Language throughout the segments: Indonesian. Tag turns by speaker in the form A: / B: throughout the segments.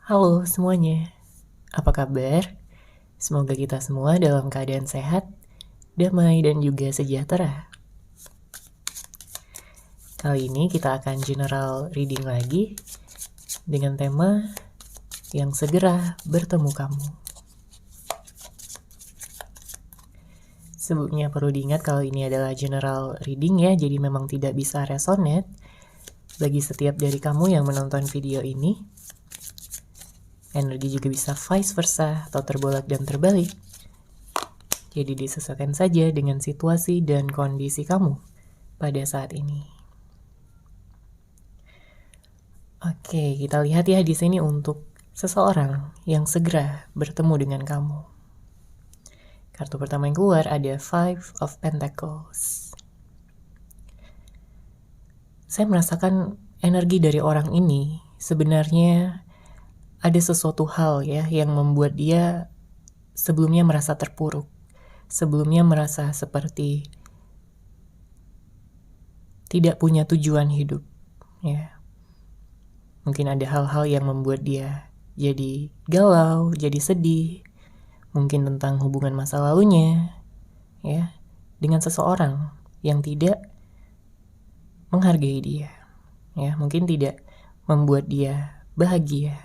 A: Halo semuanya, apa kabar? Semoga kita semua dalam keadaan sehat, damai, dan juga sejahtera. Kali ini kita akan general reading lagi dengan tema yang segera bertemu kamu. Sebelumnya perlu diingat kalau ini adalah general reading ya, jadi memang tidak bisa resonate bagi setiap dari kamu yang menonton video ini. Energi juga bisa vice versa atau terbolak dan terbalik. Jadi disesuaikan saja dengan situasi dan kondisi kamu pada saat ini. Oke, kita lihat ya di sini untuk seseorang yang segera bertemu dengan kamu. Kartu pertama yang keluar ada Five of Pentacles. Saya merasakan energi dari orang ini sebenarnya ada sesuatu hal ya yang membuat dia sebelumnya merasa terpuruk, sebelumnya merasa seperti tidak punya tujuan hidup, ya. Mungkin ada hal-hal yang membuat dia jadi galau, jadi sedih, mungkin tentang hubungan masa lalunya, ya, dengan seseorang yang tidak menghargai dia, ya, mungkin tidak membuat dia bahagia.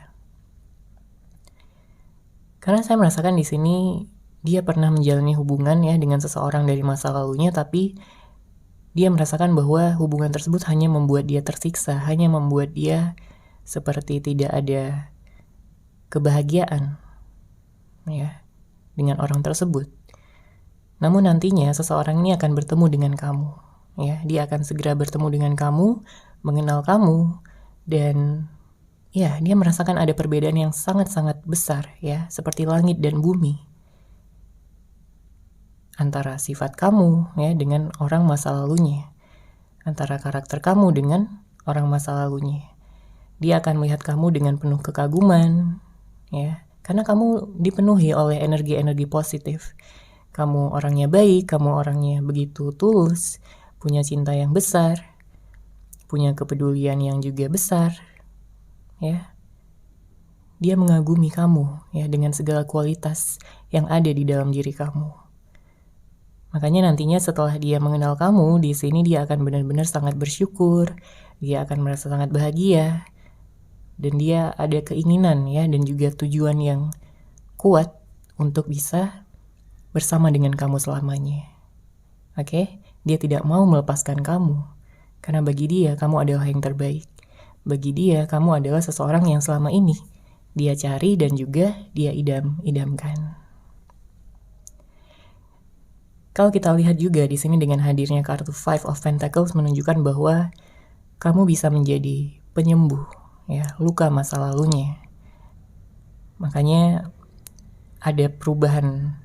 A: Karena saya merasakan di sini dia pernah menjalani hubungan ya dengan seseorang dari masa lalunya, tapi dia merasakan bahwa hubungan tersebut hanya membuat dia tersiksa, hanya membuat dia seperti tidak ada kebahagiaan ya dengan orang tersebut. Namun nantinya seseorang ini akan bertemu dengan kamu, ya, dia akan segera bertemu dengan kamu, mengenal kamu, dan ya, dia merasakan ada perbedaan yang sangat-sangat besar ya, seperti langit dan bumi. Antara sifat kamu ya dengan orang masa lalunya. Antara karakter kamu dengan orang masa lalunya. Dia akan melihat kamu dengan penuh kekaguman ya, karena kamu dipenuhi oleh energi-energi positif. Kamu orangnya baik, kamu orangnya begitu tulus, punya cinta yang besar, punya kepedulian yang juga besar. Ya, dia mengagumi kamu ya dengan segala kualitas yang ada di dalam diri kamu. Makanya nantinya setelah dia mengenal kamu, di sini dia akan benar-benar sangat bersyukur, dia akan merasa sangat bahagia, dan dia ada keinginan ya dan juga tujuan yang kuat untuk bisa bersama dengan kamu selamanya. Oke? Dia tidak mau melepaskan kamu, karena bagi dia kamu adalah yang terbaik. Bagi dia, kamu adalah seseorang yang selama ini dia cari dan juga dia idam-idamkan. Kalau kita lihat juga di sini dengan hadirnya kartu Five of Pentacles menunjukkan bahwa kamu bisa menjadi penyembuh ya luka masa lalunya. Makanya ada perubahan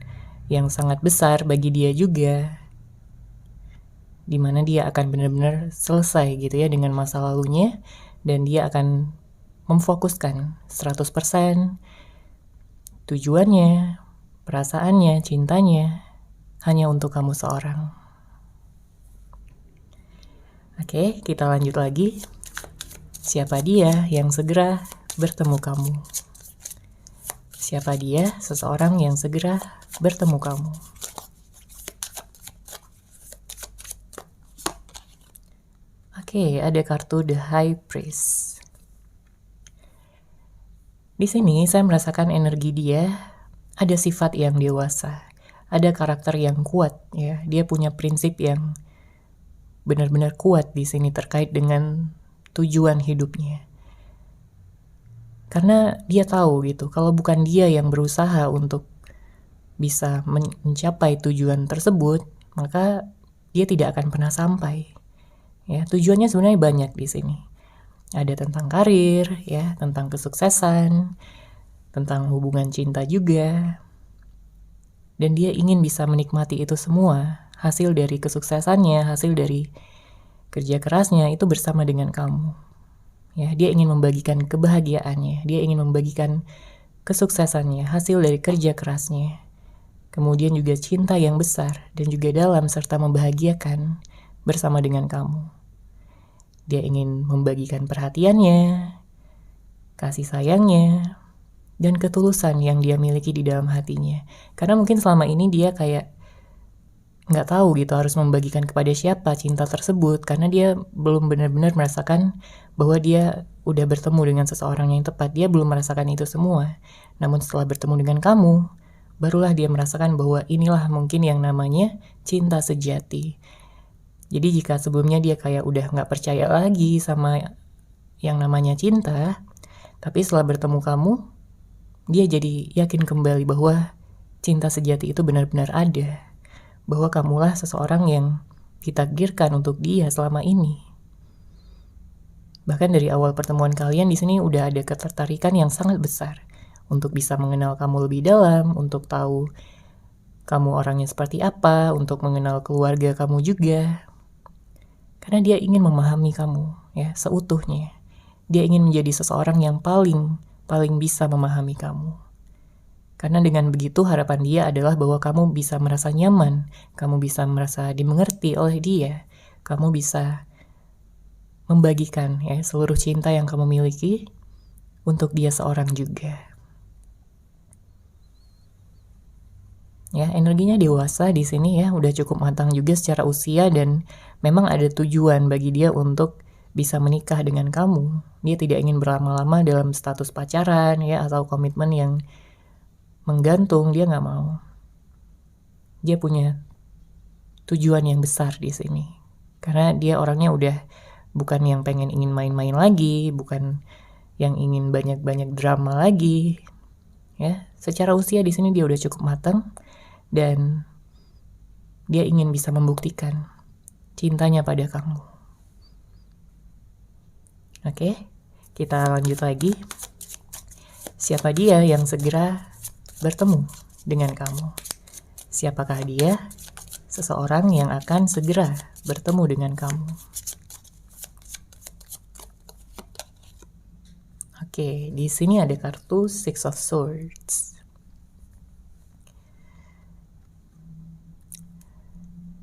A: yang sangat besar bagi dia juga, dimana dia akan benar-benar selesai gitu ya dengan masa lalunya, dan dia akan memfokuskan 100% tujuannya, perasaannya, cintanya hanya untuk kamu seorang. Oke, kita lanjut lagi. Siapa dia yang segera bertemu kamu? Siapa dia, seseorang yang segera bertemu kamu? Oke, ada kartu The High Priest. Di sini saya merasakan energi dia ada sifat yang dewasa, ada karakter yang kuat ya. Dia punya prinsip yang benar-benar kuat di sini terkait dengan tujuan hidupnya. Karena dia tahu gitu, kalau bukan dia yang berusaha untuk bisa mencapai tujuan tersebut, maka dia tidak akan pernah sampai. Ya, tujuannya sebenarnya banyak di sini. Ada tentang karir, ya, tentang kesuksesan, tentang hubungan cinta juga. Dan dia ingin bisa menikmati itu semua, hasil dari kesuksesannya, hasil dari kerja kerasnya itu bersama dengan kamu. Ya, dia ingin membagikan kebahagiaannya, dia ingin membagikan kesuksesannya, hasil dari kerja kerasnya. Kemudian juga cinta yang besar dan juga dalam serta membahagiakan bersama dengan kamu. Dia ingin membagikan perhatiannya, kasih sayangnya, dan ketulusan yang dia miliki di dalam hatinya. Karena mungkin selama ini dia kayak nggak tahu gitu harus membagikan kepada siapa cinta tersebut, karena dia belum benar-benar merasakan bahwa dia udah bertemu dengan seseorang yang tepat. Dia belum merasakan itu semua. Namun setelah bertemu dengan kamu, barulah dia merasakan bahwa inilah mungkin yang namanya cinta sejati. Jadi jika sebelumnya dia kayak udah nggak percaya lagi sama yang namanya cinta, tapi setelah bertemu kamu, dia jadi yakin kembali bahwa cinta sejati itu benar-benar ada. Bahwa kamulah seseorang yang ditakdirkan untuk dia selama ini. Bahkan dari awal pertemuan kalian di sini udah ada ketertarikan yang sangat besar untuk bisa mengenal kamu lebih dalam, untuk tahu kamu orangnya seperti apa, untuk mengenal keluarga kamu juga. Karena dia ingin memahami kamu ya seutuhnya. Dia ingin menjadi seseorang yang paling bisa memahami kamu. Karena dengan begitu harapan dia adalah bahwa kamu bisa merasa nyaman, kamu bisa merasa dimengerti oleh dia, kamu bisa membagikan ya seluruh cinta yang kamu miliki untuk dia seorang juga. Ya, energinya dewasa di sini ya, udah cukup matang juga secara usia dan memang ada tujuan bagi dia untuk bisa menikah dengan kamu. Dia tidak ingin berlama-lama dalam status pacaran ya atau komitmen yang menggantung, dia nggak mau. Dia punya tujuan yang besar di sini. Karena dia orangnya udah bukan yang ingin main-main lagi, bukan yang ingin banyak-banyak drama lagi. Ya, secara usia di sini dia udah cukup matang dan dia ingin bisa membuktikan cintanya pada kamu. Oke, kita lanjut lagi. Siapa dia yang segera bertemu dengan kamu? Siapakah dia? Seseorang yang akan segera bertemu dengan kamu. Oke, di sini ada kartu Six of Swords.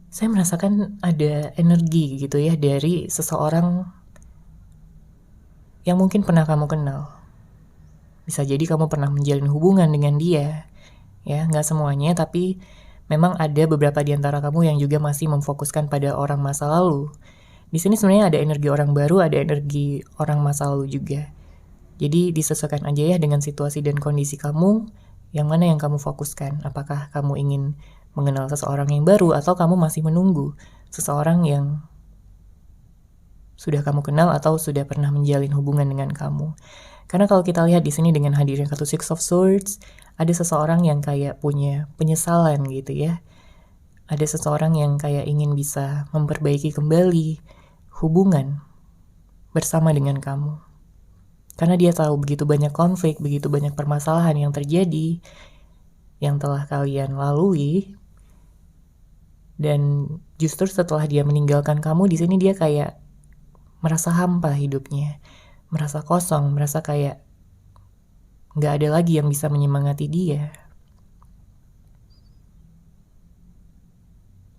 A: Saya merasakan ada energi gitu ya dari seseorang yang mungkin pernah kamu kenal. Bisa jadi kamu pernah menjalin hubungan dengan dia. Ya, nggak semuanya, tapi memang ada beberapa di antara kamu yang juga masih memfokuskan pada orang masa lalu. Di sini sebenarnya ada energi orang baru, ada energi orang masa lalu juga. Jadi disesuaikan aja ya dengan situasi dan kondisi kamu, yang mana yang kamu fokuskan. Apakah kamu ingin mengenal seseorang yang baru atau kamu masih menunggu seseorang yang sudah kamu kenal atau sudah pernah menjalin hubungan dengan kamu. Karena kalau kita lihat di sini dengan hadirnya kartu Six of Swords, ada seseorang yang kayak punya penyesalan gitu ya. Ada seseorang yang kayak ingin bisa memperbaiki kembali hubungan bersama dengan kamu. Karena dia tahu begitu banyak konflik, begitu banyak permasalahan yang terjadi, yang telah kalian lalui. Dan justru setelah dia meninggalkan kamu, di sini dia kayak merasa hampa hidupnya. Merasa kosong, merasa kayak nggak ada lagi yang bisa menyemangati dia.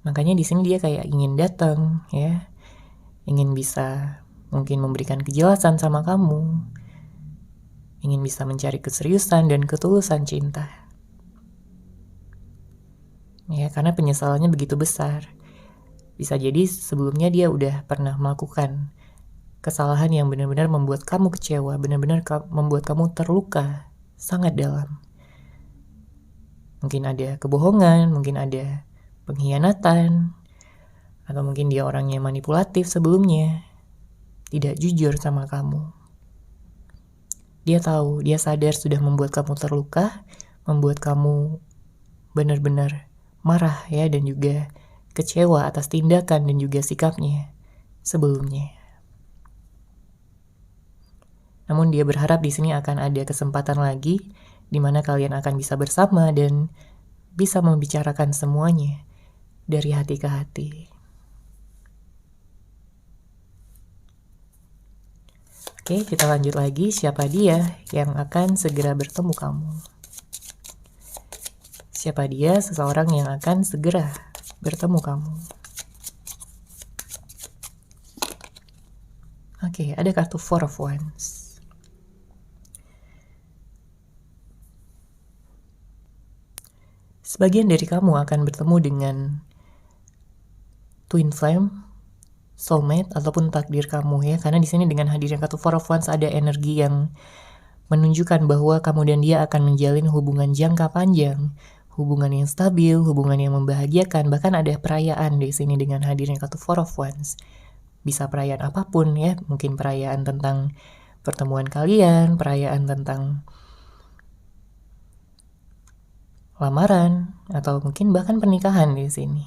A: Makanya di sini dia kayak ingin datang, ya, ingin bisa mungkin memberikan kejelasan sama kamu, ingin bisa mencari keseriusan dan ketulusan cinta. Ya, karena penyesalannya begitu besar. Bisa jadi sebelumnya dia udah pernah melakukan kesalahan yang benar-benar membuat kamu kecewa, benar-benar membuat kamu terluka sangat dalam. Mungkin ada kebohongan, mungkin ada pengkhianatan, atau mungkin dia orangnya manipulatif sebelumnya, tidak jujur sama kamu. Dia tahu, dia sadar sudah membuat kamu terluka, membuat kamu benar-benar marah ya, dan juga kecewa atas tindakan dan juga sikapnya sebelumnya. Namun dia berharap di sini akan ada kesempatan lagi di mana kalian akan bisa bersama dan bisa membicarakan semuanya dari hati ke hati. Oke, kita lanjut lagi. Siapa dia yang akan segera bertemu kamu? Siapa dia seseorang yang akan segera bertemu kamu? Oke, ada kartu Four of Wands. sebagian dari kamu akan bertemu dengan twin flame, soulmate, ataupun takdir kamu ya. Karena di sini dengan hadirnya kartu Four of Wands ada energi yang menunjukkan bahwa kamu dan dia akan menjalin hubungan jangka panjang, hubungan yang stabil, hubungan yang membahagiakan. Bahkan ada perayaan di sini dengan hadirnya kartu Four of Wands. Bisa perayaan apapun ya, mungkin perayaan tentang pertemuan kalian, perayaan tentang lamaran, atau mungkin bahkan pernikahan di sini.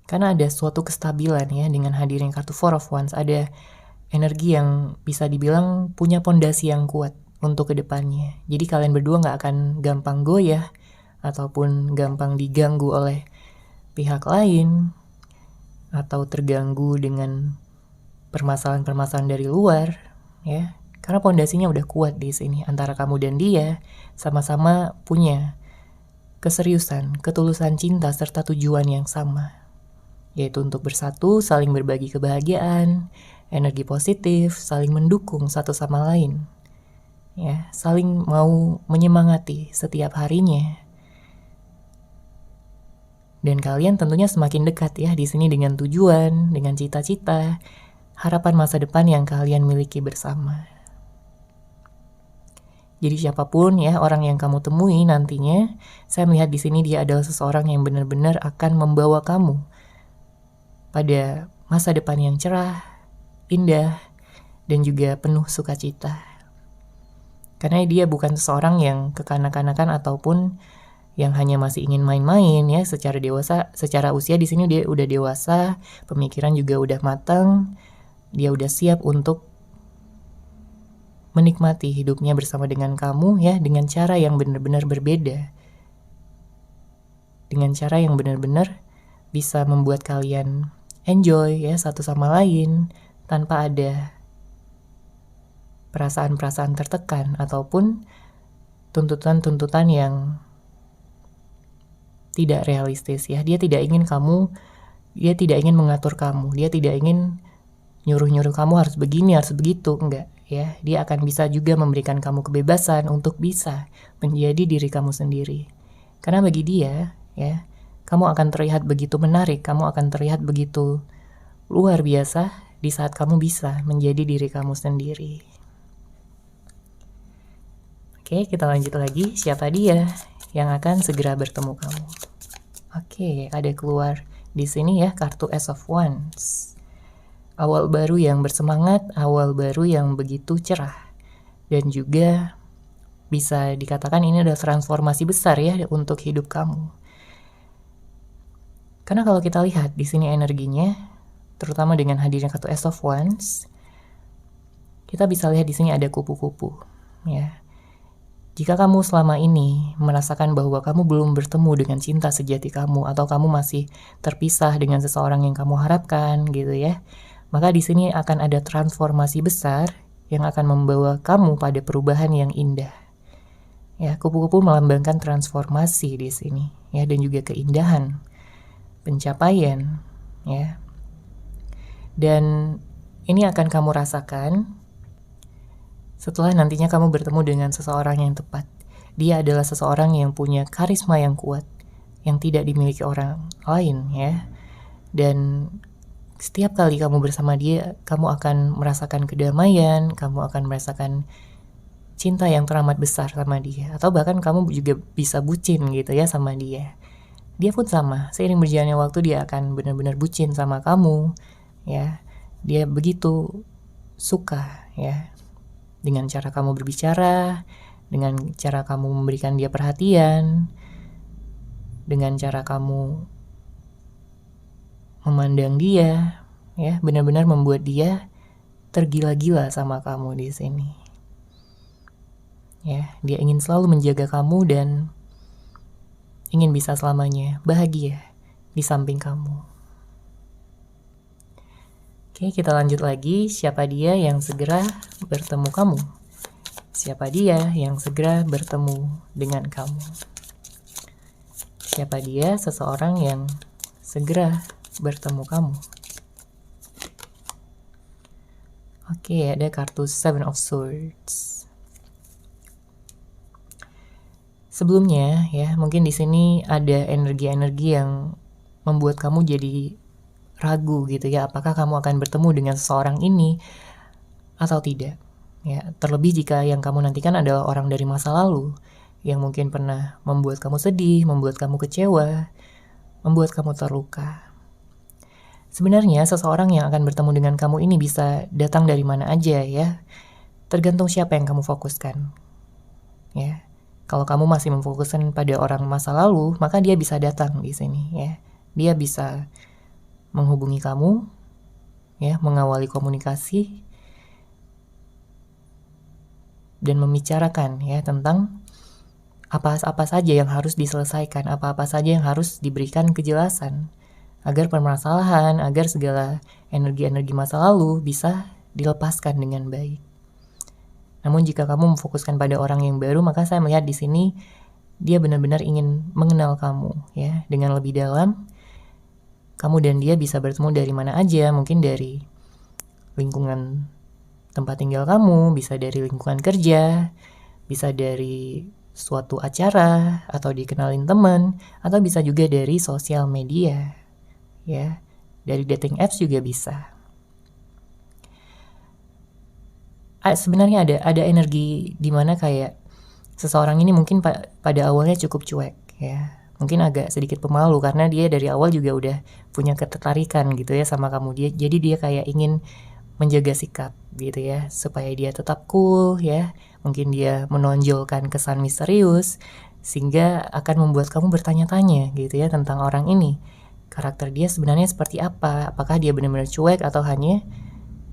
A: Karena ada suatu kestabilan ya dengan hadirnya kartu Four of Wands, ada energi yang bisa dibilang punya pondasi yang kuat untuk kedepannya. Jadi kalian berdua gak akan gampang goyah ataupun gampang diganggu oleh pihak lain atau terganggu dengan permasalahan-permasalahan dari luar ya. Karena pondasinya udah kuat di sini antara kamu dan dia, sama-sama punya keseriusan, ketulusan cinta serta tujuan yang sama, yaitu untuk bersatu, saling berbagi kebahagiaan, energi positif, saling mendukung satu sama lain. Ya, saling mau menyemangati setiap harinya. Dan kalian tentunya semakin dekat ya di sini dengan tujuan, dengan cita-cita, harapan masa depan yang kalian miliki bersama. Jadi siapapun ya orang yang kamu temui nantinya, saya melihat di sini dia adalah seseorang yang benar-benar akan membawa kamu pada masa depan yang cerah, indah, dan juga penuh sukacita. Karena dia bukan seseorang yang kekanak-kanakan ataupun yang hanya masih ingin main-main ya secara dewasa, secara usia di sini dia udah dewasa, pemikiran juga udah matang, dia udah siap untuk menikmati hidupnya bersama dengan kamu ya dengan cara yang benar-benar berbeda. Dengan cara yang benar-benar bisa membuat kalian enjoy ya satu sama lain tanpa ada perasaan-perasaan tertekan ataupun tuntutan-tuntutan yang tidak realistis ya. Dia tidak ingin mengatur kamu, dia tidak ingin nyuruh-nyuruh kamu harus begini, harus begitu, enggak ya. Dia akan bisa juga memberikan kamu kebebasan untuk bisa menjadi diri kamu sendiri. Karena bagi dia ya, kamu akan terlihat begitu menarik, kamu akan terlihat begitu luar biasa di saat kamu bisa menjadi diri kamu sendiri. Oke, kita lanjut lagi. Siapa dia yang akan segera bertemu kamu? Oke, ada keluar di sini ya kartu Ace of Wands. Awal baru yang bersemangat, awal baru yang begitu cerah. Dan juga bisa dikatakan ini adalah transformasi besar ya untuk hidup kamu. Karena kalau kita lihat di sini energinya, terutama dengan hadirnya kartu Ace of Wands, kita bisa lihat di sini ada kupu-kupu, ya. Jika kamu selama ini merasakan bahwa kamu belum bertemu dengan cinta sejati kamu atau kamu masih terpisah dengan seseorang yang kamu harapkan, gitu ya, maka di sini akan ada transformasi besar yang akan membawa kamu pada perubahan yang indah. Ya, kupu-kupu melambangkan transformasi di sini, ya, dan juga keindahan, pencapaian, ya. Dan ini akan kamu rasakan setelah nantinya kamu bertemu dengan seseorang yang tepat. Dia adalah seseorang yang punya karisma yang kuat, yang tidak dimiliki orang lain ya. Dan setiap kali kamu bersama dia, kamu akan merasakan kedamaian, kamu akan merasakan cinta yang teramat besar sama dia. Atau bahkan kamu juga bisa bucin gitu ya sama dia. Dia pun sama, seiring berjalannya waktu dia akan benar-benar bucin sama kamu ya. Dia begitu suka ya dengan cara kamu berbicara, dengan cara kamu memberikan dia perhatian, dengan cara kamu memandang dia, ya, benar-benar membuat dia tergila-gila sama kamu di sini. Ya, dia ingin selalu menjaga kamu dan ingin bisa selamanya bahagia di samping kamu. Oke, kita lanjut lagi. Siapa dia yang segera bertemu kamu? Siapa dia yang segera bertemu dengan kamu? Siapa dia seseorang yang segera bertemu kamu? Oke, ada kartu Seven of Swords. Sebelumnya ya, mungkin di sini ada energi-energi yang membuat kamu jadi ragu gitu ya, apakah kamu akan bertemu dengan seseorang ini atau tidak. Ya, terlebih jika yang kamu nantikan adalah orang dari masa lalu yang mungkin pernah membuat kamu sedih, membuat kamu kecewa, membuat kamu terluka. Sebenarnya seseorang yang akan bertemu dengan kamu ini bisa datang dari mana aja ya, tergantung siapa yang kamu fokuskan. Ya. Kalau kamu masih memfokuskan pada orang masa lalu, maka dia bisa datang di sini ya. Dia bisa menghubungi kamu ya, mengawali komunikasi dan membicarakan ya tentang apa-apa saja yang harus diselesaikan, apa-apa saja yang harus diberikan kejelasan agar permasalahan, agar segala energi-energi masa lalu bisa dilepaskan dengan baik. Namun jika kamu memfokuskan pada orang yang baru, maka saya melihat di sini dia benar-benar ingin mengenal kamu ya dengan lebih dalam. Kamu dan dia bisa bertemu dari mana aja, mungkin dari lingkungan tempat tinggal kamu, bisa dari lingkungan kerja, bisa dari suatu acara atau dikenalin teman, atau bisa juga dari sosial media ya, dari dating apps juga bisa. Sebenarnya ada energi di mana kayak seseorang ini mungkin pada awalnya cukup cuek ya, mungkin agak sedikit pemalu karena dia dari awal juga udah punya ketertarikan gitu ya sama kamu. Jadi dia kayak ingin menjaga sikap gitu ya, supaya dia tetap cool ya, mungkin dia menonjolkan kesan misterius sehingga akan membuat kamu bertanya-tanya gitu ya tentang orang ini, karakter dia sebenarnya seperti apa, apakah dia benar-benar cuek atau hanya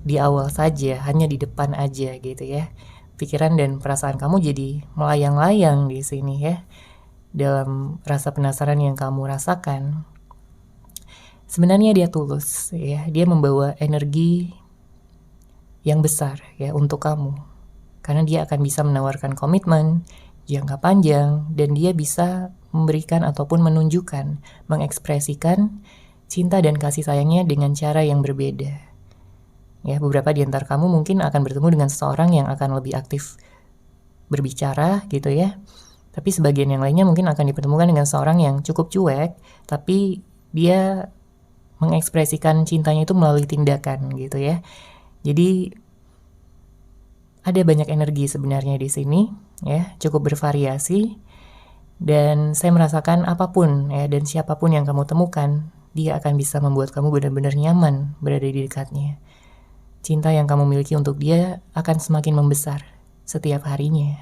A: di awal saja, hanya di depan aja gitu ya. Pikiran dan perasaan kamu jadi melayang-layang di sini ya, dalam rasa penasaran yang kamu rasakan. Sebenarnya dia tulus ya, dia membawa energi yang besar ya untuk kamu, karena dia akan bisa menawarkan komitmen jangka panjang dan dia bisa memberikan ataupun menunjukkan, mengekspresikan cinta dan kasih sayangnya dengan cara yang berbeda. Ya, beberapa di antara kamu mungkin akan bertemu dengan seseorang yang akan lebih aktif berbicara gitu ya. Tapi sebagian yang lainnya mungkin akan dipertemukan dengan seorang yang cukup cuek, tapi dia mengekspresikan cintanya itu melalui tindakan gitu ya. Jadi ada banyak energi sebenarnya di sini ya, cukup bervariasi. Dan saya merasakan apapun ya dan siapapun yang kamu temukan, dia akan bisa membuat kamu benar-benar nyaman berada di dekatnya. Cinta yang kamu miliki untuk dia akan semakin membesar setiap harinya.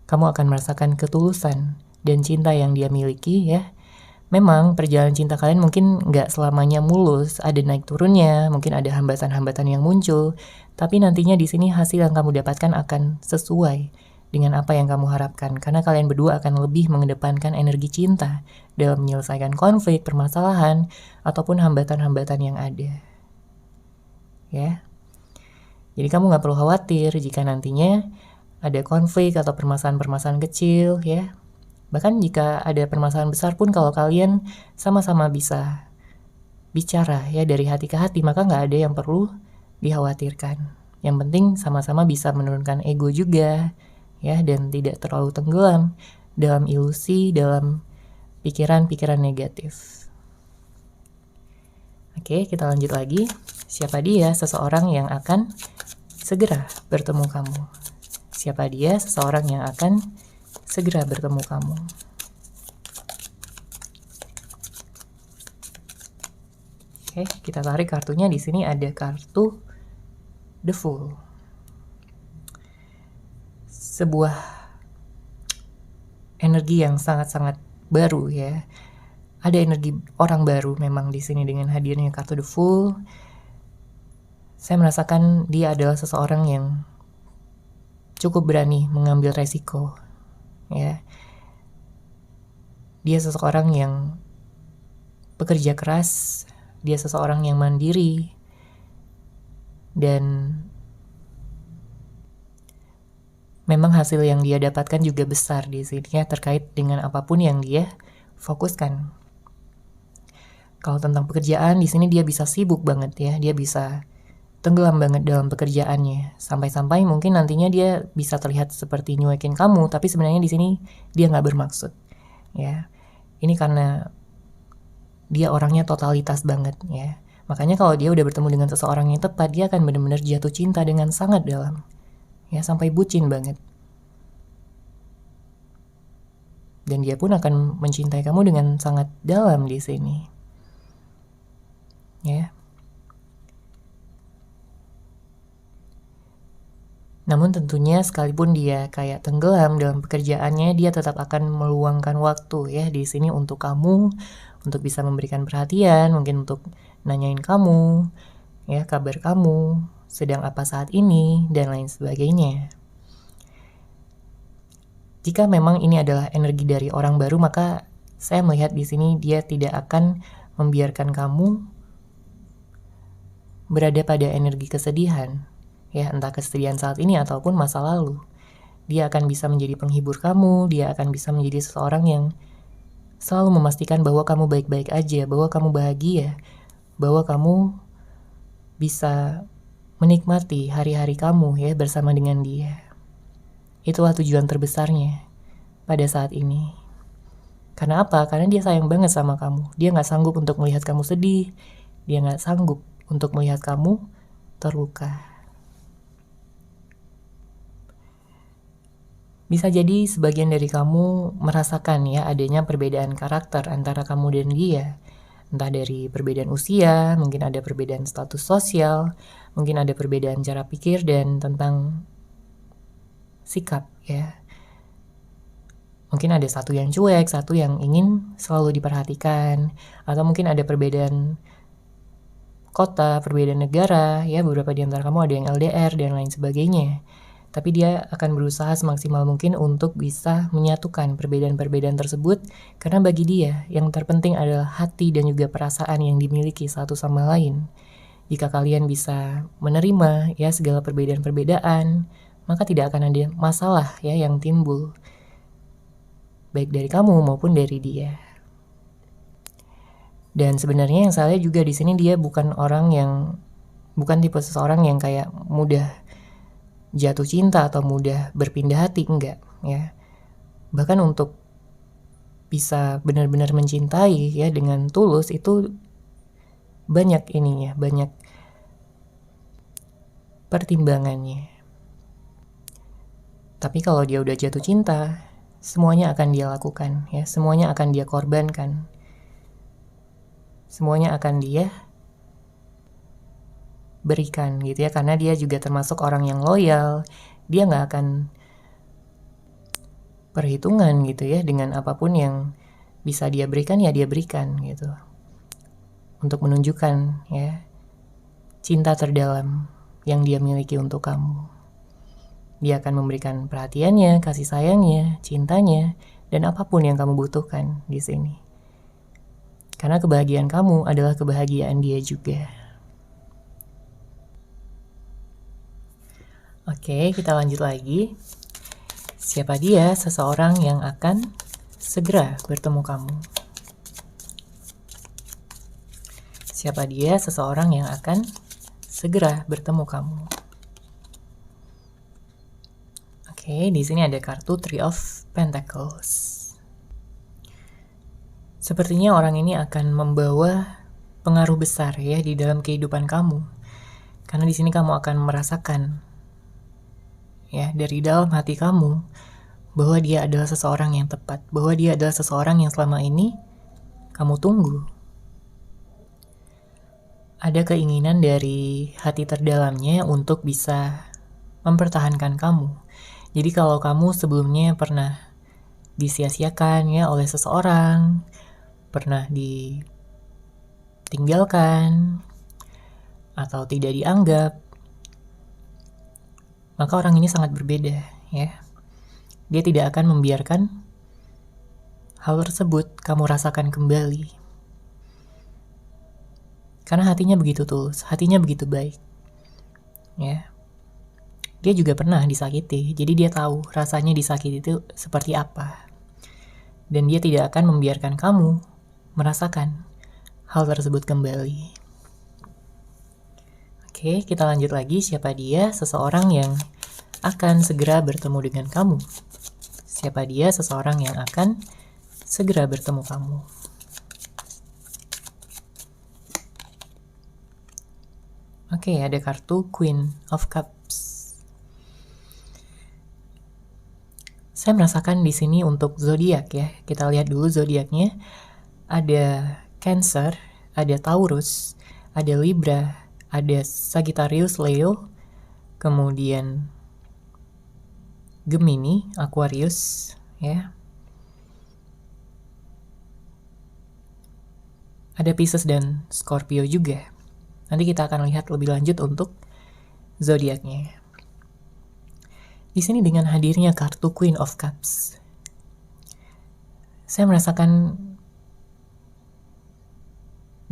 A: Kamu akan merasakan ketulusan dan cinta yang dia miliki ya. Memang perjalanan cinta kalian mungkin nggak selamanya mulus, ada naik turunnya, mungkin ada hambatan-hambatan yang muncul, tapi nantinya di sini hasil yang kamu dapatkan akan sesuai dengan apa yang kamu harapkan, karena kalian berdua akan lebih mengedepankan energi cinta dalam menyelesaikan konflik, permasalahan, ataupun hambatan-hambatan yang ada. Ya, jadi kamu nggak perlu khawatir jika nantinya ada konflik atau permasalahan-permasalahan kecil ya. Bahkan jika ada permasalahan besar pun kalau kalian sama-sama bisa bicara ya dari hati ke hati, maka nggak ada yang perlu dikhawatirkan. Yang penting sama-sama bisa menurunkan ego juga ya, dan tidak terlalu tenggelam dalam ilusi, dalam pikiran-pikiran negatif. Oke, kita lanjut lagi. Siapa dia seseorang yang akan segera bertemu kamu? Siapa dia seseorang yang akan segera bertemu kamu? Oke, kita tarik kartunya. Di sini ada kartu The Fool. Sebuah energi yang sangat-sangat baru ya. Ada energi orang baru memang di sini dengan hadirnya kartu The Fool. Saya merasakan dia adalah seseorang yang cukup berani mengambil resiko ya. Dia seseorang yang bekerja keras, dia seseorang yang mandiri, dan memang hasil yang dia dapatkan juga besar di sini ya, terkait dengan apapun yang dia fokuskan. Kalau tentang pekerjaan di sini dia bisa sibuk banget ya, dia bisa tenggelam banget dalam pekerjaannya, sampai-sampai mungkin nantinya dia bisa terlihat seperti nyuekin kamu, tapi sebenarnya di sini dia nggak bermaksud, ya. Ini karena dia orangnya totalitas banget, ya. Makanya kalau dia udah bertemu dengan seseorang yang tepat, dia akan benar-benar jatuh cinta dengan sangat dalam, ya, sampai bucin banget. Dan dia pun akan mencintai kamu dengan sangat dalam di sini, ya. Namun tentunya sekalipun dia kayak tenggelam dalam pekerjaannya, dia tetap akan meluangkan waktu ya di sini untuk kamu, untuk bisa memberikan perhatian, mungkin untuk nanyain kamu, ya kabar kamu, sedang apa saat ini, dan lain sebagainya. Jika memang ini adalah energi dari orang baru, maka saya melihat di sini dia tidak akan membiarkan kamu berada pada energi kesedihan. Ya, entah kesedihan saat ini ataupun masa lalu. Dia akan bisa menjadi penghibur kamu, dia akan bisa menjadi seseorang yang selalu memastikan bahwa kamu baik-baik aja, bahwa kamu bahagia, bahwa kamu bisa menikmati hari-hari kamu ya bersama dengan dia. Itulah tujuan terbesarnya pada saat ini. Karena apa? Karena dia sayang banget sama kamu. Dia gak sanggup untuk melihat kamu sedih, dia gak sanggup untuk melihat kamu terluka. Bisa jadi sebagian dari kamu merasakan ya adanya perbedaan karakter antara kamu dan dia. Entah dari perbedaan usia, mungkin ada perbedaan status sosial, mungkin ada perbedaan cara pikir dan tentang sikap ya. Mungkin ada satu yang cuek, satu yang ingin selalu diperhatikan, atau mungkin ada perbedaan kota, perbedaan negara, ya beberapa di antara kamu ada yang LDR dan lain sebagainya. Tapi dia akan berusaha semaksimal mungkin untuk bisa menyatukan perbedaan-perbedaan tersebut, karena bagi dia yang terpenting adalah hati dan juga perasaan yang dimiliki satu sama lain. Jika kalian bisa menerima ya segala perbedaan-perbedaan, maka tidak akan ada masalah ya yang timbul, baik dari kamu maupun dari dia. Dan sebenarnya yang saya lihat juga di sini dia bukan tipe seseorang yang kayak mudah jatuh cinta atau mudah berpindah hati, enggak ya. Bahkan untuk bisa benar-benar mencintai ya dengan tulus itu banyak pertimbangannya. Tapi kalau dia udah jatuh cinta, semuanya akan dia lakukan ya, semuanya akan dia korbankan. Semuanya akan dia berikan gitu ya, karena dia juga termasuk orang yang loyal. Dia gak akan perhitungan gitu ya, dengan apapun yang bisa dia berikan ya dia berikan gitu, untuk menunjukkan ya cinta terdalam yang dia miliki untuk kamu. Dia akan memberikan perhatiannya, kasih sayangnya, cintanya, dan apapun yang kamu butuhkan di sini, karena kebahagiaan kamu adalah kebahagiaan dia juga. Oke, kita lanjut lagi. Siapa dia seseorang yang akan segera bertemu kamu? Siapa dia seseorang yang akan segera bertemu kamu? Oke, di sini ada kartu Three of Pentacles. Sepertinya orang ini akan membawa pengaruh besar ya di dalam kehidupan kamu. Karena di sini kamu akan merasakan ya dari dalam hati kamu bahwa dia adalah seseorang yang tepat, bahwa dia adalah seseorang yang selama ini kamu tunggu. Ada keinginan dari hati terdalamnya untuk bisa mempertahankan kamu. Jadi kalau kamu sebelumnya pernah disia-siakan ya oleh seseorang, pernah ditinggalkan atau tidak dianggap, maka orang ini sangat berbeda ya. Dia tidak akan membiarkan hal tersebut kamu rasakan kembali. Karena hatinya begitu tulus, hatinya begitu baik. Ya. Dia juga pernah disakiti, jadi dia tahu rasanya disakiti itu seperti apa. Dan dia tidak akan membiarkan kamu merasakan hal tersebut kembali. Oke, kita lanjut lagi. Siapa dia? Seseorang yang akan segera bertemu dengan kamu. Siapa dia? Seseorang yang akan segera bertemu kamu. Oke, ada kartu Queen of Cups. Saya merasakan di sini untuk zodiak ya. Kita lihat dulu zodiaknya. Ada Cancer, ada Taurus, ada Libra, ada Sagittarius, Leo, kemudian Gemini, Aquarius, ya. Ada Pisces dan Scorpio juga. Nanti kita akan lihat lebih lanjut untuk zodiaknya. Di sini dengan hadirnya kartu Queen of Cups, saya merasakan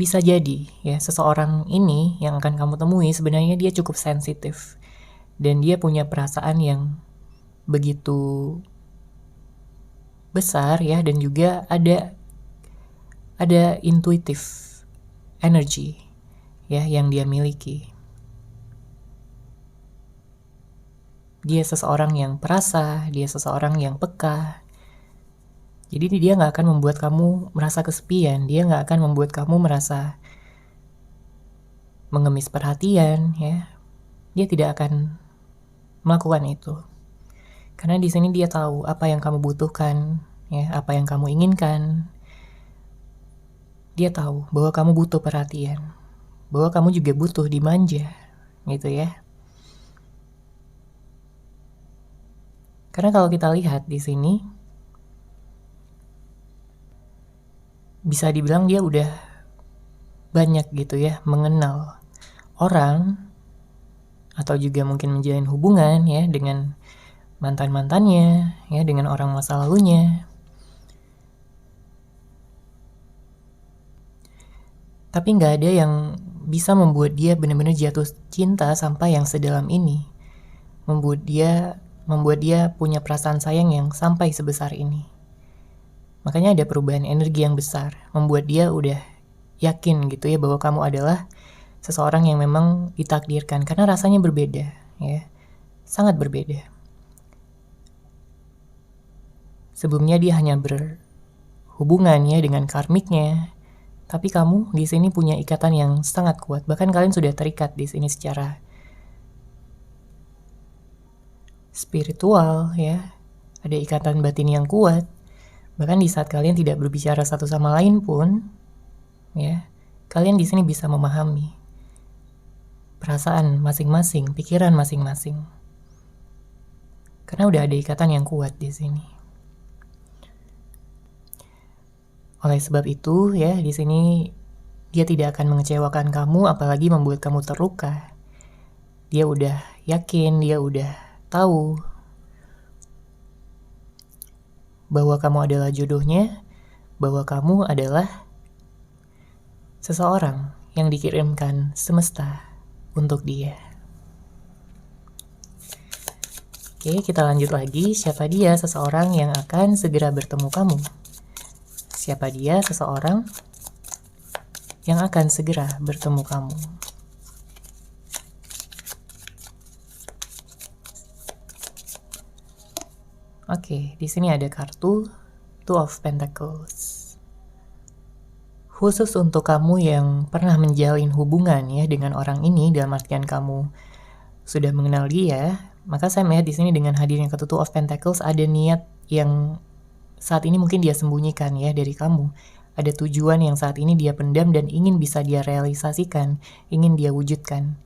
A: bisa jadi ya seseorang ini yang akan kamu temui sebenarnya dia cukup sensitif dan dia punya perasaan yang begitu besar ya, dan juga ada intuitive energy ya yang dia miliki. Dia seseorang yang perasa, dia seseorang yang peka. Jadi dia nggak akan membuat kamu merasa kesepian, dia nggak akan membuat kamu merasa mengemis perhatian, ya. Dia tidak akan melakukan itu. Karena di sini dia tahu apa yang kamu butuhkan, ya, apa yang kamu inginkan. Dia tahu bahwa kamu butuh perhatian, bahwa kamu juga butuh dimanja, gitu ya. Karena kalau kita lihat di sini, bisa dibilang dia udah banyak gitu ya mengenal orang atau juga mungkin menjalin hubungan ya dengan mantan-mantannya ya, dengan orang masa lalunya. Tapi nggak ada yang bisa membuat dia benar-benar jatuh cinta sampai yang sedalam ini, membuat dia punya perasaan sayang yang sampai sebesar ini. Makanya ada perubahan energi yang besar, membuat dia udah yakin gitu ya bahwa kamu adalah seseorang yang memang ditakdirkan, karena rasanya berbeda ya, sangat berbeda. Sebelumnya dia hanya berhubungan ya dengan karmiknya, tapi kamu di sini punya ikatan yang sangat kuat, bahkan kalian sudah terikat di sini secara spiritual ya, ada ikatan batin yang kuat. Bahkan di saat kalian tidak berbicara satu sama lain pun, ya, kalian di sini bisa memahami perasaan masing-masing, pikiran masing-masing. Karena udah ada ikatan yang kuat di sini. Oleh sebab itu, ya, di sini dia tidak akan mengecewakan kamu, apalagi membuat kamu terluka. Dia udah yakin, dia udah tahu bahwa kamu adalah jodohnya, bahwa kamu adalah seseorang yang dikirimkan semesta untuk dia. Oke, kita lanjut lagi. Siapa dia? Seseorang yang akan segera bertemu kamu. Siapa dia? Seseorang yang akan segera bertemu kamu. Oke, di sini ada kartu Two of Pentacles. Khusus untuk kamu yang pernah menjalin hubungan ya dengan orang ini, dalam artian kamu sudah mengenal dia, maka saya melihat di sini dengan hadirnya kartu Two of Pentacles ada niat yang saat ini mungkin dia sembunyikan ya dari kamu. Ada tujuan yang saat ini dia pendam dan ingin bisa dia realisasikan, ingin dia wujudkan.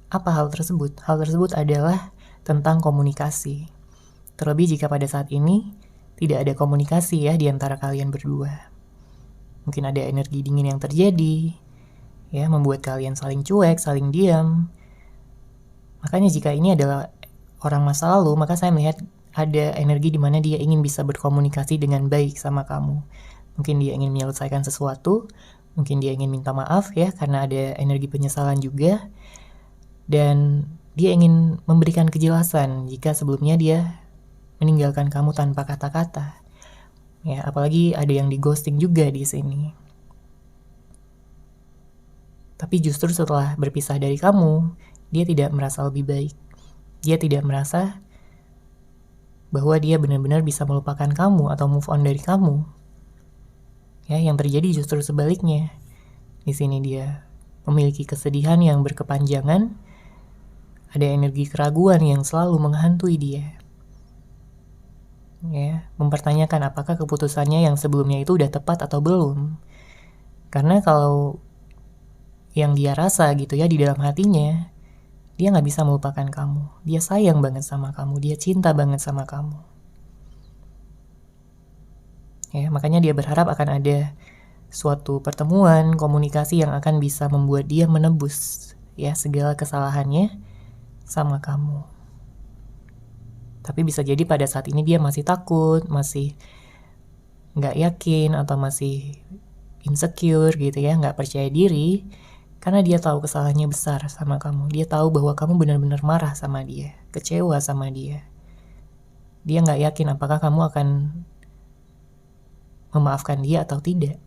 A: Apa hal tersebut? Hal tersebut adalah tentang komunikasi. Terlebih jika pada saat ini tidak ada komunikasi ya di antara kalian berdua. Mungkin ada energi dingin yang terjadi, ya, membuat kalian saling cuek, saling diam. Makanya jika ini adalah orang masa lalu, maka saya melihat ada energi di mana dia ingin bisa berkomunikasi dengan baik sama kamu. Mungkin dia ingin menyelesaikan sesuatu, mungkin dia ingin minta maaf ya, karena ada energi penyesalan juga. Dan dia ingin memberikan kejelasan jika sebelumnya dia meninggalkan kamu tanpa kata-kata. Ya, apalagi ada yang di ghosting juga di sini. Tapi justru setelah berpisah dari kamu, dia tidak merasa lebih baik. Dia tidak merasa bahwa dia benar-benar bisa melupakan kamu atau move on dari kamu. Ya, yang terjadi justru sebaliknya. Di sini dia memiliki kesedihan yang berkepanjangan, ada energi keraguan yang selalu menghantui dia. Ya, mempertanyakan apakah keputusannya yang sebelumnya itu udah tepat atau belum. Karena kalau yang dia rasa gitu ya di dalam hatinya, dia gak bisa melupakan kamu. Dia sayang banget sama kamu, dia cinta banget sama kamu. Ya, makanya dia berharap akan ada suatu pertemuan, komunikasi yang akan bisa membuat dia menebus ya segala kesalahannya sama kamu. Tapi bisa jadi pada saat ini dia masih takut, masih gak yakin atau masih insecure gitu ya, gak percaya diri. Karena dia tahu kesalahannya besar sama kamu. Dia tahu bahwa kamu benar-benar marah sama dia, kecewa sama dia. Dia gak yakin apakah kamu akan memaafkan dia atau tidak.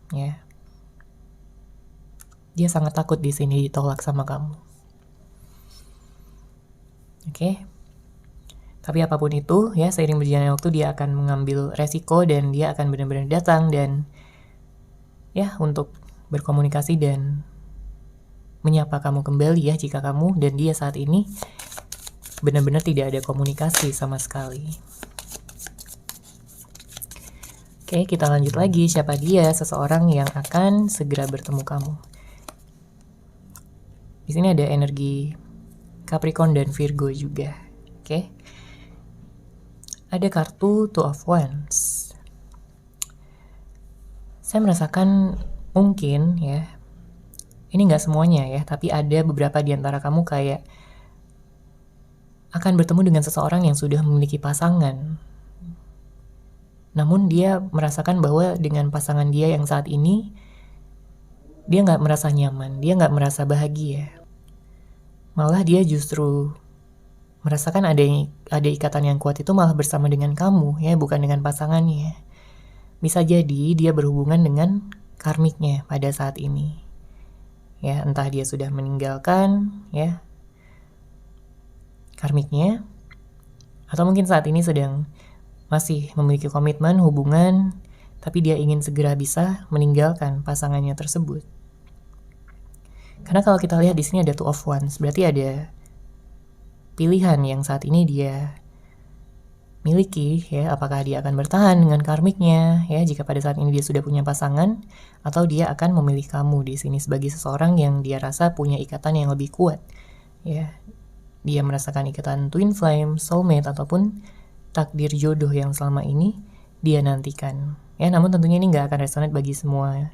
A: Ya. Dia sangat takut di sini ditolak sama kamu. Oke. Tapi apapun itu, ya seiring berjalannya waktu dia akan mengambil resiko dan dia akan benar-benar datang dan ya untuk berkomunikasi dan menyapa kamu kembali ya jika kamu dan dia saat ini benar-benar tidak ada komunikasi sama sekali. Oke, kita lanjut lagi. Siapa dia? Seseorang yang akan segera bertemu kamu. Di sini ada energi Capricorn dan Virgo juga. Oke. Ada kartu Two of Wands. Saya merasakan mungkin ya, ini nggak semuanya ya, tapi ada beberapa di antara kamu kayak akan bertemu dengan seseorang yang sudah memiliki pasangan. Namun dia merasakan bahwa dengan pasangan dia yang saat ini, dia nggak merasa nyaman, dia nggak merasa bahagia. Malah dia justru merasakan ada ikatan yang kuat itu malah bersama dengan kamu ya, bukan dengan pasangannya. Bisa jadi dia berhubungan dengan karmiknya pada saat ini. Ya, entah dia sudah meninggalkan ya karmiknya atau mungkin saat ini sedang masih memiliki komitmen hubungan tapi dia ingin segera bisa meninggalkan pasangannya tersebut. Karena kalau kita lihat di sini ada Two of Wands, berarti ada pilihan yang saat ini dia miliki ya, apakah dia akan bertahan dengan karmiknya ya jika pada saat ini dia sudah punya pasangan, atau dia akan memilih kamu di sini sebagai seseorang yang dia rasa punya ikatan yang lebih kuat ya. Dia merasakan ikatan twin flame, soulmate ataupun takdir jodoh yang selama ini dia nantikan ya. Namun tentunya ini nggak akan resonate bagi semua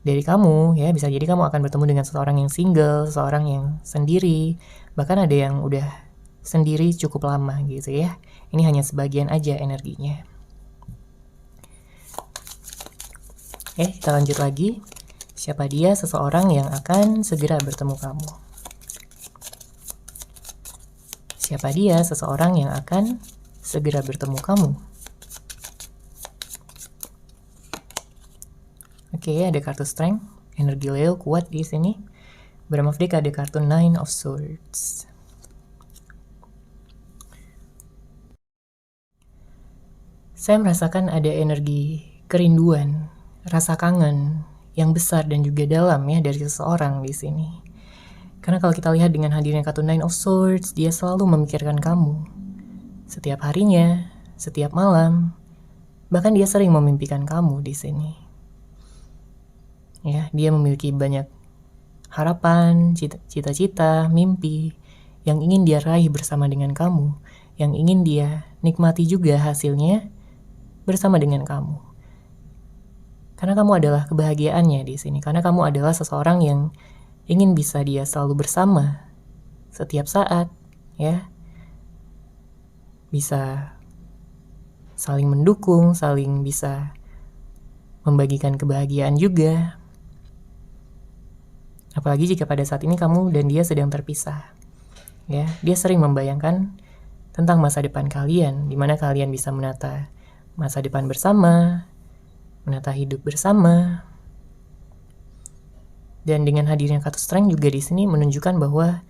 A: dari kamu ya. Bisa jadi kamu akan bertemu dengan seseorang yang single, seseorang yang sendiri, bahkan ada yang udah sendiri cukup lama gitu ya. Ini hanya sebagian aja energinya. Oke, kita lanjut lagi. Siapa dia? Seseorang yang akan segera bertemu kamu. Siapa dia? Seseorang yang akan segera bertemu kamu. Oke, ada kartu Strength, energi Leo kuat di sini. Bottom of deck ada kartu Nine of Swords. Saya merasakan ada energi kerinduan, rasa kangen yang besar dan juga dalam ya dari seseorang di sini. Karena kalau kita lihat dengan hadirnya kartu Nine of Swords, dia selalu memikirkan kamu. Setiap harinya, setiap malam, bahkan dia sering memimpikan kamu di sini. Ya, dia memiliki banyak harapan, cita-cita, mimpi yang ingin dia raih bersama dengan kamu, yang ingin dia nikmati juga hasilnya bersama dengan kamu. Karena kamu adalah kebahagiaannya di sini, karena kamu adalah seseorang yang ingin bisa dia selalu bersama setiap saat, ya. Bisa saling mendukung, saling bisa membagikan kebahagiaan juga. Apalagi jika pada saat ini kamu dan dia sedang terpisah. Ya, dia sering membayangkan tentang masa depan kalian, di mana kalian bisa menata masa depan bersama, menata hidup bersama. Dan dengan hadirnya kartu Strength juga di sini menunjukkan bahwa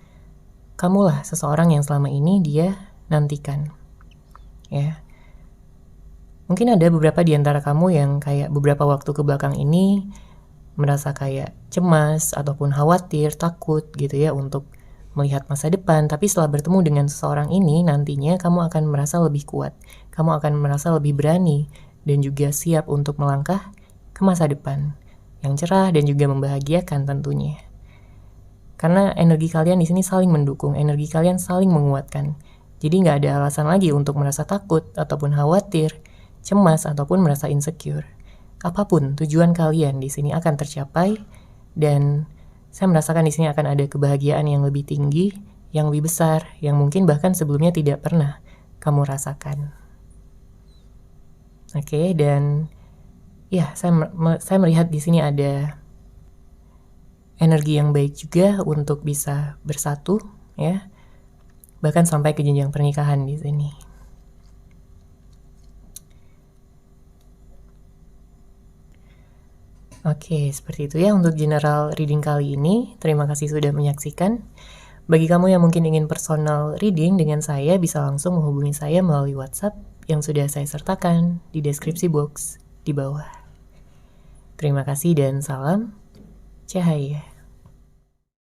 A: kamulah seseorang yang selama ini dia nantikan. Ya. Mungkin ada beberapa di antara kamu yang kayak beberapa waktu ke belakang ini merasa kayak cemas ataupun khawatir, takut gitu ya untuk melihat masa depan. Tapi setelah bertemu dengan seseorang ini, nantinya kamu akan merasa lebih kuat. Kamu akan merasa lebih berani dan juga siap untuk melangkah ke masa depan yang cerah dan juga membahagiakan tentunya. Karena energi kalian di sini saling mendukung, energi kalian saling menguatkan. Jadi nggak ada alasan lagi untuk merasa takut ataupun khawatir, cemas ataupun merasa insecure. Apapun tujuan kalian di sini akan tercapai, dan saya merasakan di sini akan ada kebahagiaan yang lebih tinggi, yang lebih besar, yang mungkin bahkan sebelumnya tidak pernah kamu rasakan. Oke, dan ya saya melihat di sini ada energi yang baik juga untuk bisa bersatu, ya, bahkan sampai ke jenjang pernikahan di sini. Oke, seperti itu ya untuk general reading kali ini. Terima kasih sudah menyaksikan. Bagi kamu yang mungkin ingin personal reading dengan saya, bisa langsung menghubungi saya melalui WhatsApp yang sudah saya sertakan di deskripsi box di bawah. Terima kasih dan salam cahaya.